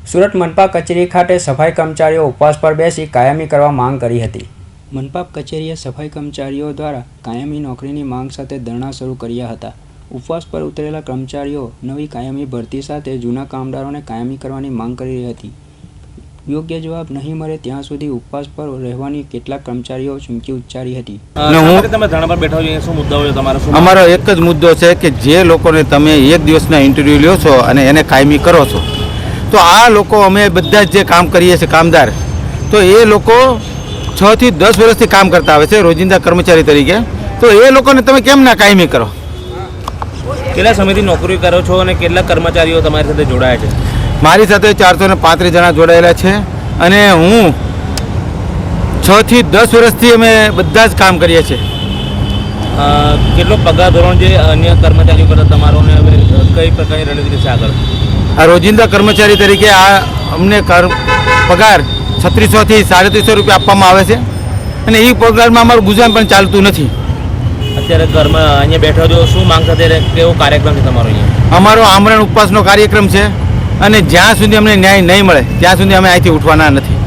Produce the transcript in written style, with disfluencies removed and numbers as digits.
સુરત મનપા કચેરી ખાતે સફાઈ કર્મચારીઓ ઉપવાસ પર બેસી કાયમી કરવા માંગ કરી હતી। મનપા કચેરીએ સફાઈ કર્મચારીઓ દ્વારા કાયમી નોકરીની માંગ સાથે ધરણા શરૂ કર્યા હતા। ઉપવાસ પર ઉતરેલા કર્મચારીઓ નવી કાયમી ભરતી સાથે જૂના કામદારોને કાયમી કરવાની માંગ કરી રહી હતી। યોગ્ય જવાબ નહીં મળે ત્યાં સુધી ઉપવાસ પર રહેવાની કેટલાક કર્મચારીઓ ચીમકી ઉચ્ચારી હતી। અમારો એક જ મુદ્દો છે કે જે લોકોને તમે એક દિવસના ઇન્ટરવ્યૂ લ્યો છો અને એને કાયમી કરો છો, તો આ લોકો અમે બધા જ જે કામ કરીએ છીએ કામદાર, તો એ લોકો 6 થી 10 વર્ષથી કામ કરતા આવે છે રોજિંદા કર્મચારી તરીકે, તો એ લોકોને તમે કેમ ના કાયમી કરો? કેટલા સમયથી નોકરી કરો છો અને કેટલા કર્મચારીઓ તમારી સાથે જોડાયા છે? મારી સાથે 435 જણા જોડાયેલા છે અને હું 6 થી 10 વર્ષથી અમે બધા જ કામ કરીએ છીએ। કેટલો પગાર ધોરણ જે અન્ય કર્મચારીઓ કરતા તમારો ને હવે કઈ પ્રકારની રણનીતિ છે આગળ? આ રોજિંદા કર્મચારી તરીકે આ અમને પગાર 3600 થી 3750 રૂપિયા આપવામાં આવે છે અને એ પગારમાં અમારું ગુજરાન પણ ચાલતું નથી। અત્યારે ઘરમાં અહીંયા બેઠો છો, શું માંગ સાથે કેવો કાર્યક્રમ છે તમારો અહીંયા? અમારો આમરણ ઉપવાસનો કાર્યક્રમ છે અને જ્યાં સુધી અમને ન્યાય નહીં મળે ત્યાં સુધી અમે અહીંથી ઉઠવાના નથી।